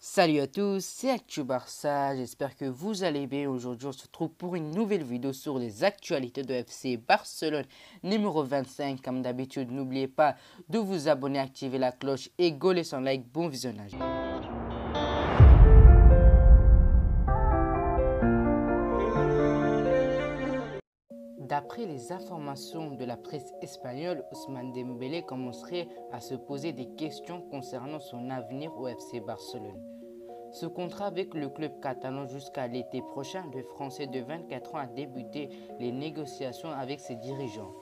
Salut à tous, c'est Actu Barça, j'espère que vous allez bien. Aujourd'hui on se retrouve pour une nouvelle vidéo sur les actualités de FC Barcelone numéro 25. Comme d'habitude, n'oubliez pas de vous abonner, activer la cloche et go son like. Bon visionnage. D'après les informations de la presse espagnole, Ousmane Dembélé commencerait à se poser des questions concernant son avenir au FC Barcelone. Ce contrat avec le club catalan jusqu'à l'été prochain, le Français de 24 ans a débuté les négociations avec ses dirigeants.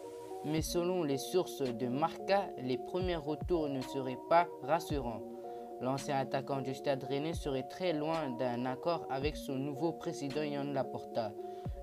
Mais selon les sources de Marca, les premiers retours ne seraient pas rassurants. L'ancien attaquant du Stade Rennais serait très loin d'un accord avec son nouveau président Joan Laporta.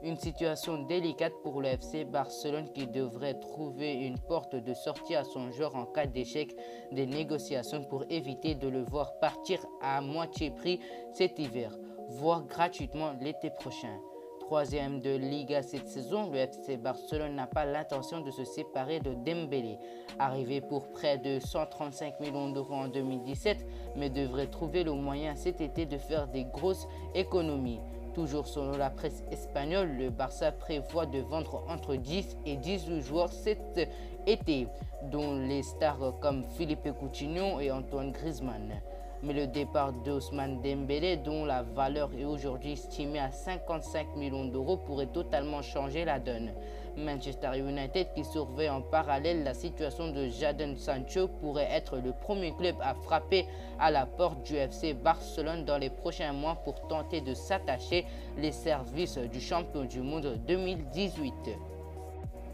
Une situation délicate pour le FC Barcelone qui devrait trouver une porte de sortie à son joueur en cas d'échec des négociations pour éviter de le voir partir à moitié prix cet hiver, voire gratuitement l'été prochain. Troisième de Liga cette saison, le FC Barcelone n'a pas l'intention de se séparer de Dembélé, arrivé pour près de 135 millions d'euros en 2017, mais devrait trouver le moyen cet été de faire des grosses économies. Toujours selon la presse espagnole, le Barça prévoit de vendre entre 10 et 18 joueurs cet été, dont les stars comme Philippe Coutinho et Antoine Griezmann. Mais le départ d'Ousmane Dembélé, dont la valeur est aujourd'hui estimée à 55 millions d'euros, pourrait totalement changer la donne. Manchester United, qui surveille en parallèle la situation de Jadon Sancho, pourrait être le premier club à frapper à la porte du FC Barcelone dans les prochains mois pour tenter de s'attacher les services du champion du monde 2018.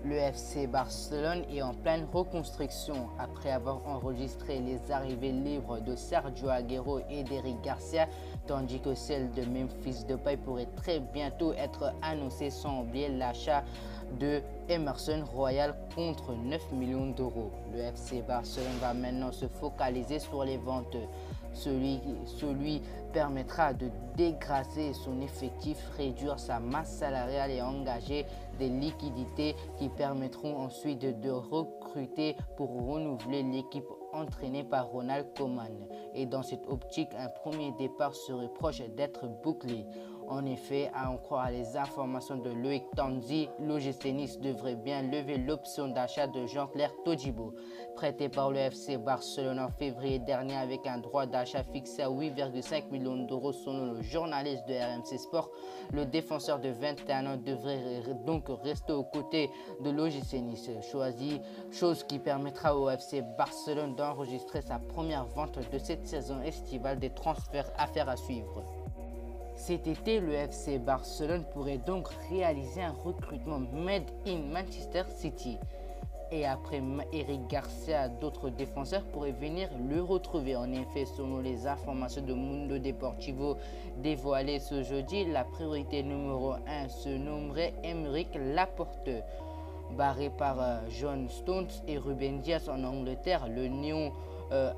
Le FC Barcelone est en pleine reconstruction après avoir enregistré les arrivées libres de Sergio Aguero et d'Eric Garcia, tandis que celle de Memphis Depay pourrait très bientôt être annoncée, sans oublier l'achat de Emerson Royal contre 9 millions d'euros. Le FC Barcelone va maintenant se focaliser sur les ventes. Celui permettra de dégrasser son effectif, réduire sa masse salariale et engager des liquidités qui permettront ensuite de recruter pour renouveler l'équipe entraînée par Ronald Koeman. Et dans cette optique, un premier départ serait proche d'être bouclé. En effet, à en croire les informations de Loïc Tanzi, l'OGC Nice devrait bien lever l'option d'achat de Jean-Claire Todibo, prêté par le FC Barcelone en février dernier avec un droit d'achat fixé à 8,5 millions d'euros selon le journaliste de RMC Sport. Le défenseur de 21 ans devrait donc rester aux côtés de l'OGC Nice, chose qui permettra au FC Barcelone d'enregistrer sa première vente de cette saison estivale. Des transferts à faire à suivre. Cet été, le FC Barcelone pourrait donc réaliser un recrutement made in Manchester City. Et après Eric Garcia, d'autres défenseurs pourraient venir le retrouver. En effet, selon les informations de Mundo Deportivo dévoilées ce jeudi, la priorité numéro 1 se nommerait Aymeric Laporte. Barré par John Stones et Ruben Dias en Angleterre, le néon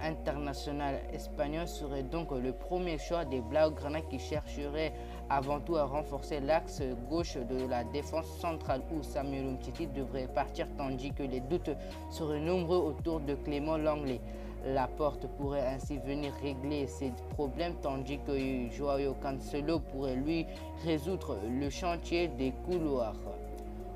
international espagnol serait donc le premier choix des Blaugrana qui chercheraient avant tout à renforcer l'axe gauche de la défense centrale où Samuel Umtiti devrait partir, tandis que les doutes seraient nombreux autour de Clément Langley. Laporte pourrait ainsi venir régler ses problèmes, tandis que Joao Cancelo pourrait lui résoudre le chantier des couloirs.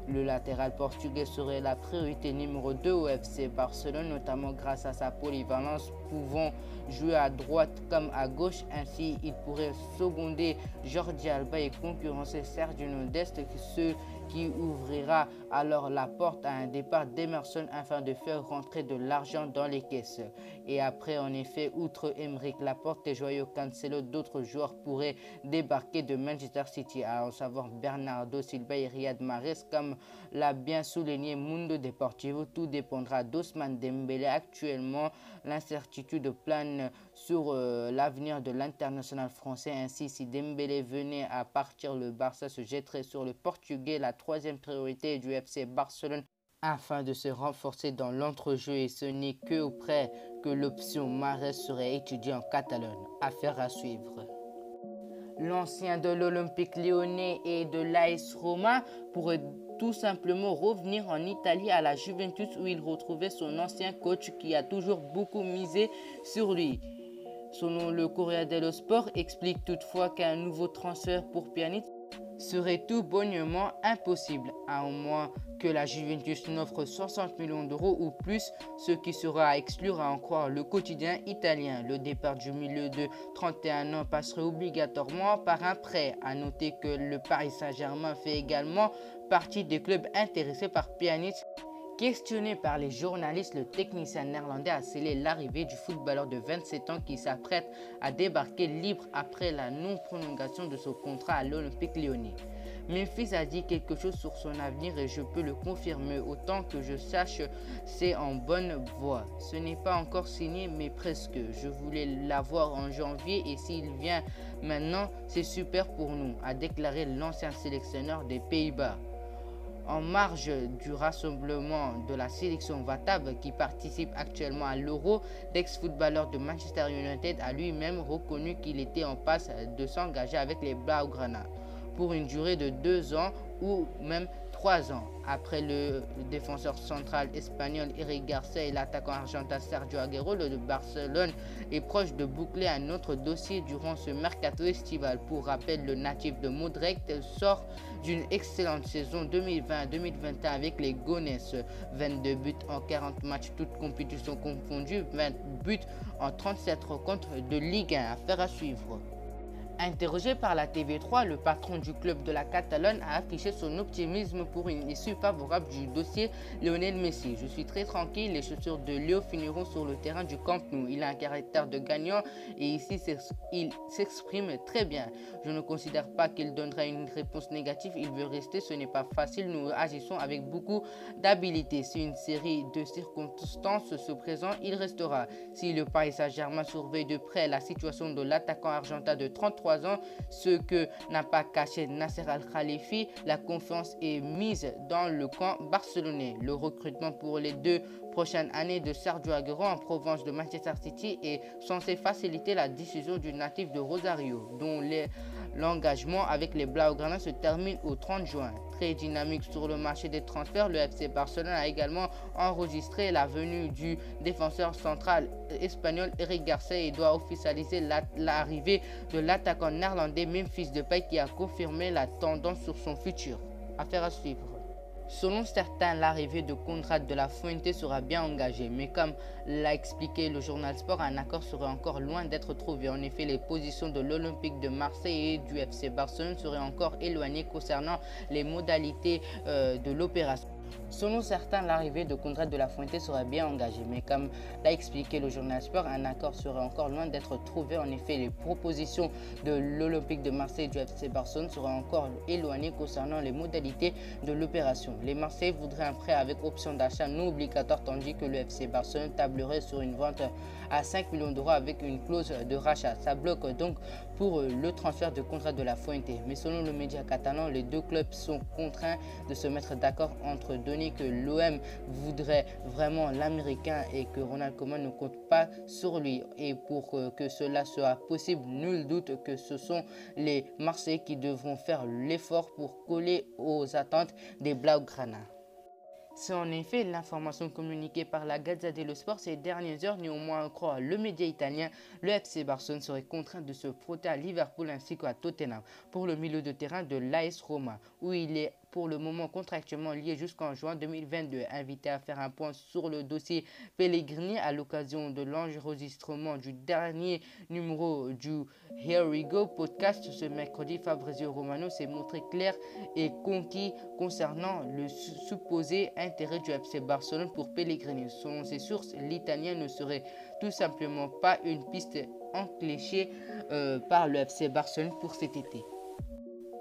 Le latéral portugais serait la priorité numéro 2 au FC Barcelone, notamment grâce à sa polyvalence, pouvant jouer à droite comme à gauche. Ainsi, il pourrait seconder Jordi Alba et concurrencer Sergio Dest, ce qui ouvrira alors la porte à un départ d'Emerson afin de faire rentrer de l'argent dans les caisses. Et après, en effet, outre Aymeric Laporte et Joao Cancelo, d'autres joueurs pourraient débarquer de Manchester City, à en savoir Bernardo Silva et Riyad Mahrez, comme l'a bien souligné Mundo Deportivo. Tout dépendra d'Ousmane Dembélé. Actuellement, l'incertitude plane sur l'avenir de l'international français. Ainsi, si Dembélé venait à partir, le Barça se jetterait sur le Portugais, la troisième priorité du FC Barcelone, afin de se renforcer dans l'entrejeu, et ce n'est qu'auprès que l'option Mahrez serait étudiée en Catalogne. Affaire à suivre. L'ancien de l'Olympique Lyonnais et de l'AS Roma pourrait tout simplement revenir en Italie à la Juventus où il retrouvait son ancien coach qui a toujours beaucoup misé sur lui. Selon le Corriere dello Sport, explique toutefois qu'un nouveau transfert pour Pjanic serait tout bonnement impossible, à moins que la Juventus n'offre 60 millions d'euros ou plus, ce qui sera à exclure à en croire le quotidien italien. Le départ du milieu de 31 ans passerait obligatoirement par un prêt. À noter que le Paris Saint-Germain fait également partie des clubs intéressés par Pjanic. Questionné par les journalistes, le technicien néerlandais a scellé l'arrivée du footballeur de 27 ans qui s'apprête à débarquer libre après la non-prolongation de son contrat à l'Olympique Lyonnais. Memphis a dit quelque chose sur son avenir et je peux le confirmer. Autant que je sache, c'est en bonne voie. Ce n'est pas encore signé, mais presque. Je voulais l'avoir en janvier et s'il vient maintenant, c'est super pour nous, a déclaré l'ancien sélectionneur des Pays-Bas. En marge du rassemblement de la sélection Vatab qui participe actuellement à l'Euro, l'ex-footballeur de Manchester United a lui-même reconnu qu'il était en passe de s'engager avec les Blaugrana pour une durée de 2 ans ou même 3 ans. Après le défenseur central espagnol Eric Garcia et l'attaquant argentin Sergio Aguero, le Barcelone est proche de boucler un autre dossier durant ce mercato estival. Pour rappel, le natif de Moudrecht sort d'une excellente saison 2020-2021 avec les Gones. 22 buts en 40 matchs, toutes compétitions confondues, 20 buts en 37 rencontres de Ligue 1. Affaire à suivre. Interrogé par la TV3, le patron du club de la Catalogne a affiché son optimisme pour une issue favorable du dossier Lionel Messi. Je suis très tranquille, les chaussures de Léo finiront sur le terrain du Camp Nou. Il a un caractère de gagnant et ici il s'exprime très bien. Je ne considère pas qu'il donnera une réponse négative, il veut rester, ce n'est pas facile, nous agissons avec beaucoup d'habileté. Si une série de circonstances se présente, il restera. Si le Paris Saint-Germain surveille de près la situation de l'attaquant argentin de 33 ans, ce que n'a pas caché Nasser Al-Khalifi, la confiance est mise dans le camp barcelonais. Le recrutement pour les 2 prochaines années de Sergio Aguero en provenance de Manchester City est censé faciliter la décision du natif de Rosario, dont l'engagement avec les Blaugrana se termine au 30 juin. Très dynamique sur le marché des transferts, le FC Barcelone a également enregistré la venue du défenseur central espagnol Eric Garcia et doit officialiser l'arrivée de l'attaquant néerlandais Memphis Depay qui a confirmé la tendance sur son futur. Affaire à suivre. Selon certains, l'arrivée de Konrad de la Fuente sera bien engagée, mais comme l'a expliqué le journal Sport, un accord serait encore loin d'être trouvé. En effet, les positions de l'Olympique de Marseille et du FC Barcelone seraient encore éloignées concernant les modalités de l'opération. Selon certains, l'arrivée de Konrad de la Fuente serait bien engagée, mais comme l'a expliqué le journal Sport, un accord serait encore loin d'être trouvé. En effet, les propositions de l'Olympique de Marseille et du FC Barcelone seraient encore éloignées concernant les modalités de l'opération. Les Marseillais voudraient un prêt avec option d'achat non obligatoire, tandis que le FC Barcelone tablerait sur une vente à 5 millions d'euros avec une clause de rachat. Ça bloque donc pour le transfert de Konrad de la Fuente. Mais selon le média catalan, les 2 clubs sont contraints de se mettre d'accord entre donné que l'OM voudrait vraiment l'Américain et que Ronald Koeman ne compte pas sur lui. Et pour que cela soit possible, nul doute que ce sont les Marseillais qui devront faire l'effort pour coller aux attentes des Blaugrana. C'est en effet l'information communiquée par la Gazzetta dello Sport ces dernières heures. Néanmoins, à croire le média italien, le FC Barcelone serait contraint de se frotter à Liverpool ainsi qu'à Tottenham pour le milieu de terrain de l'AS Roma, où il est pour le moment contractuellement lié jusqu'en juin 2022. Invité à faire un point sur le dossier Pellegrini à l'occasion de l'enregistrement du dernier numéro du Here We Go podcast ce mercredi, Fabrizio Romano s'est montré clair et conquis concernant le supposé intérêt du FC Barcelone pour Pellegrini. Selon ses sources, l'Italien ne serait tout simplement pas une piste enclenchée par le FC Barcelone pour cet été.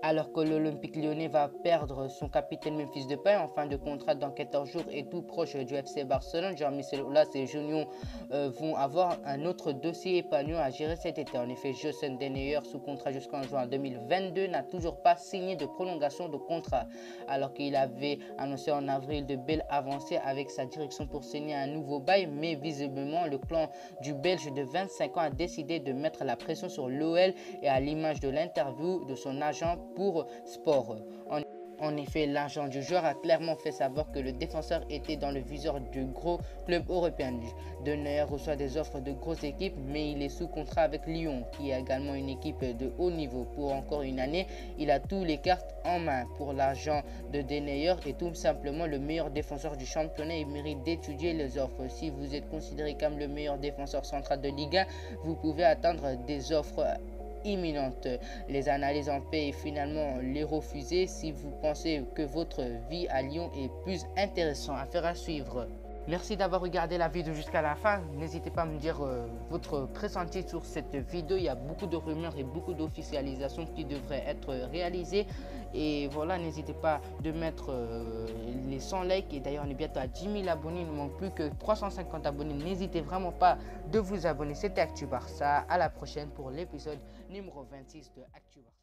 Alors que l'Olympique Lyonnais va perdre son capitaine Memphis Depay en fin de contrat dans 14 jours et tout proche du FC Barcelone, Jean-Michel Aulas et Junior vont avoir un autre dossier épargnant à gérer cet été. En effet, Jocelyn Denayer, sous contrat jusqu'en juin 2022, n'a toujours pas signé de prolongation de contrat, alors qu'il avait annoncé en avril de belles avancées avec sa direction pour signer un nouveau bail, mais visiblement le clan du Belge de 25 ans a décidé de mettre la pression sur l'OL et à l'image de l'interview de son agent pour Sport. En effet, l'agent du joueur a clairement fait savoir que le défenseur était dans le viseur du gros club européen. De Neuer reçoit des offres de grosses équipes, mais il est sous contrat avec Lyon, qui est également une équipe de haut niveau. Pour encore une année, il a tous les cartes en main. Pour l'agent de Neuer est tout simplement le meilleur défenseur du championnat et mérite d'étudier les offres. Si vous êtes considéré comme le meilleur défenseur central de Ligue 1, vous pouvez attendre des offres imminente. Les analyses en paix et finalement les refuser si vous pensez que votre vie à Lyon est plus intéressante. Affaire à suivre. Merci d'avoir regardé la vidéo jusqu'à la fin. N'hésitez pas à me dire votre pressenti sur cette vidéo. Il y a beaucoup de rumeurs et beaucoup d'officialisations qui devraient être réalisées. Et voilà, n'hésitez pas de mettre les 100 likes. Et d'ailleurs, on est bientôt à 10 000 abonnés. Il ne manque plus que 350 abonnés. N'hésitez vraiment pas de vous abonner. C'était Actu Barça. À la prochaine pour l'épisode numéro 26 de Actu Barça.